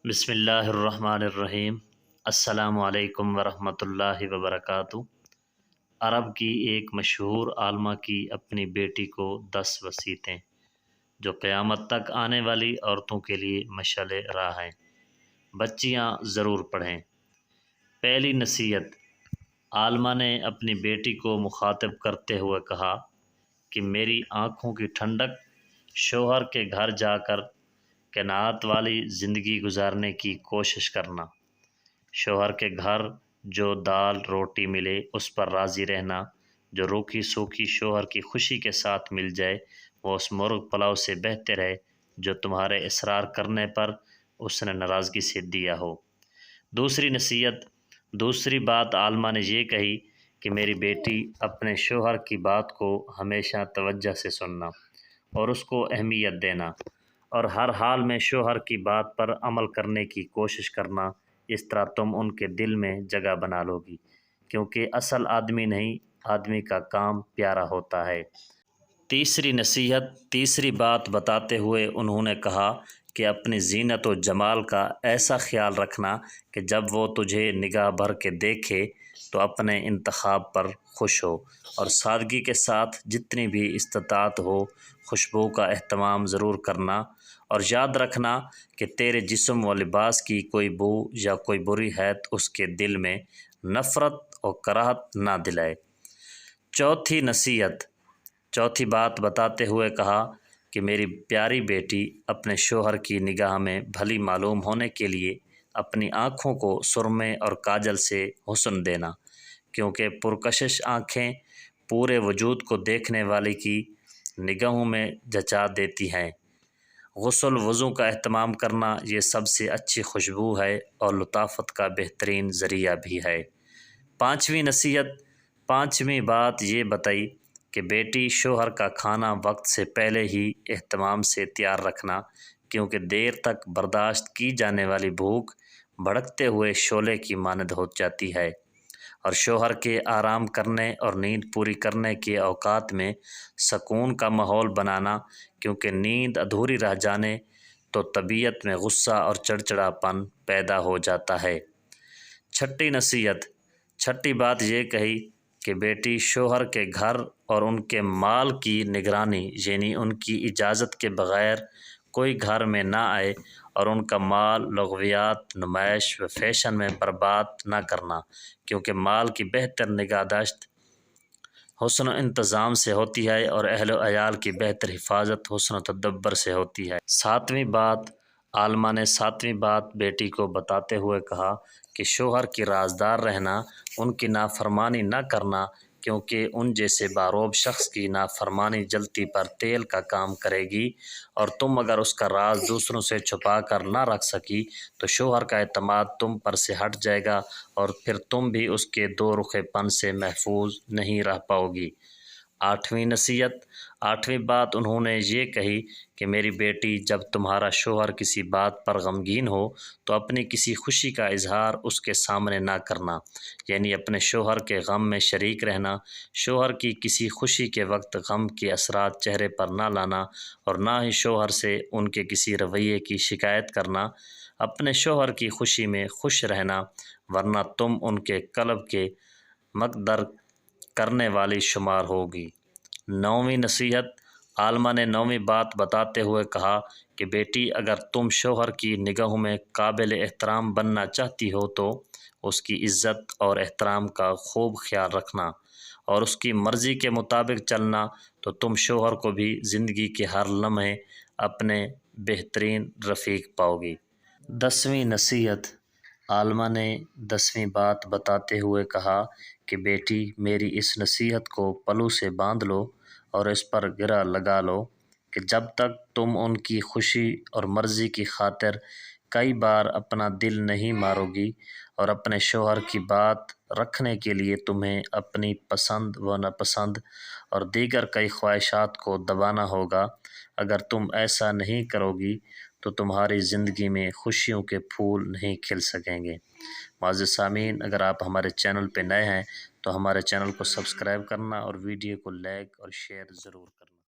بسم اللہ الرحمن الرحیم۔ السلام علیکم ورحمۃ اللہ وبرکاتہ۔ عرب کی ایک مشہور عالمہ کی اپنی بیٹی کو 10 وصیتیں جو قیامت تک آنے والی عورتوں کے لیے مشعل راہ ہیں۔ بچیاں ضرور پڑھیں۔ پہلی نصیحت، عالمہ نے اپنی بیٹی کو مخاطب کرتے ہوئے کہا کہ میری آنکھوں کی ٹھنڈک، شوہر کے گھر جا کر قناعت والی زندگی گزارنے کی کوشش کرنا۔ شوہر کے گھر جو دال روٹی ملے اس پر راضی رہنا، جو روکھی سوکھی شوہر کی خوشی کے ساتھ مل جائے وہ اس مرغ پلاؤ سے بہتر ہے جو تمہارے اصرار کرنے پر اس نے ناراضگی سے دیا ہو۔ دوسری بات عالمہ نے یہ کہی کہ میری بیٹی اپنے شوہر کی بات کو ہمیشہ توجہ سے سننا اور اس کو اہمیت دینا، اور ہر حال میں شوہر کی بات پر عمل کرنے کی کوشش کرنا۔ اس طرح تم ان کے دل میں جگہ بنا لو گی، کیونکہ اصل آدمی نہیں، آدمی کا کام پیارا ہوتا ہے۔ تیسری بات بتاتے ہوئے انہوں نے کہا کہ اپنی زینت و جمال کا ایسا خیال رکھنا کہ جب وہ تجھے نگاہ بھر کے دیکھے تو اپنے انتخاب پر خوش ہو، اور سادگی کے ساتھ جتنی بھی استطاعت ہو خوشبو کا اہتمام ضرور کرنا، اور یاد رکھنا کہ تیرے جسم و لباس کی کوئی بو یا کوئی بری حیت اس کے دل میں نفرت اور کراہت نہ دلائے۔ چوتھی بات بتاتے ہوئے کہا کہ میری پیاری بیٹی اپنے شوہر کی نگاہ میں بھلی معلوم ہونے کے لیے اپنی آنکھوں کو سرمے اور کاجل سے حسن دینا، کیونکہ پرکشش آنکھیں پورے وجود کو دیکھنے والے کی نگاہوں میں جچا دیتی ہیں۔ غسل وضو کا اہتمام کرنا یہ سب سے اچھی خوشبو ہے اور لطافت کا بہترین ذریعہ بھی ہے۔ پانچویں بات یہ بتائی کہ بیٹی شوہر کا کھانا وقت سے پہلے ہی اہتمام سے تیار رکھنا، کیونکہ دیر تک برداشت کی جانے والی بھوک بھڑکتے ہوئے شعلے کی مانند ہو جاتی ہے، اور شوہر کے آرام کرنے اور نیند پوری کرنے کے اوقات میں سکون کا ماحول بنانا، کیونکہ نیند ادھوری رہ جانے تو طبیعت میں غصہ اور چڑچڑاپن پیدا ہو جاتا ہے۔ چھٹی بات یہ کہی کہ بیٹی شوہر کے گھر اور ان کے مال کی نگرانی، یعنی ان کی اجازت کے بغیر کوئی گھر میں نہ آئے اور ان کا مال لغویات، نمائش و فیشن میں برباد نہ کرنا، کیونکہ مال کی بہتر نگہداشت حسن و انتظام سے ہوتی ہے اور اہل و عیال کی بہتر حفاظت حسن و تدبر سے ہوتی ہے۔ عالمہ نے ساتویں بات بیٹی کو بتاتے ہوئے کہا کہ شوہر کی رازدار رہنا، ان کی نافرمانی نہ کرنا، کیونکہ ان جیسے باروب شخص کی نافرمانی جلتی پر تیل کا کام کرے گی، اور تم اگر اس کا راز دوسروں سے چھپا کر نہ رکھ سکی تو شوہر کا اعتماد تم پر سے ہٹ جائے گا اور پھر تم بھی اس کے دو رخے پن سے محفوظ نہیں رہ پاؤ گی۔ آٹھویں بات انہوں نے یہ کہی کہ میری بیٹی جب تمہارا شوہر کسی بات پر غمگین ہو تو اپنی کسی خوشی کا اظہار اس کے سامنے نہ کرنا، یعنی اپنے شوہر کے غم میں شریک رہنا، شوہر کی کسی خوشی کے وقت غم کے اثرات چہرے پر نہ لانا، اور نہ ہی شوہر سے ان کے کسی رویے کی شکایت کرنا۔ اپنے شوہر کی خوشی میں خوش رہنا، ورنہ تم ان کے قلب کے مقدر کرنے والی شمار ہوگی۔ عالمہ نے نویں بات بتاتے ہوئے کہا کہ بیٹی اگر تم شوہر کی نگاہوں میں قابل احترام بننا چاہتی ہو تو اس کی عزت اور احترام کا خوب خیال رکھنا، اور اس کی مرضی کے مطابق چلنا، تو تم شوہر کو بھی زندگی کے ہر لمحے اپنے بہترین رفیق پاؤ گی۔ 10ویں نصیحت، عالمہ نے 10ویں بات بتاتے ہوئے کہا کہ بیٹی میری اس نصیحت کو پلو سے باندھ لو اور اس پر گرہ لگا لو کہ جب تک تم ان کی خوشی اور مرضی کی خاطر کئی بار اپنا دل نہیں مارو گی اور اپنے شوہر کی بات رکھنے کے لیے تمہیں اپنی پسند و ناپسند اور دیگر کئی خواہشات کو دبانا ہوگا، اگر تم ایسا نہیں کرو گی تو تمہاری زندگی میں خوشیوں کے پھول نہیں کھل سکیں گے۔ معزز سامعین، اگر آپ ہمارے چینل پہ نئے ہیں تو ہمارے چینل کو سبسکرائب کرنا اور ویڈیو کو لائک اور شیئر ضرور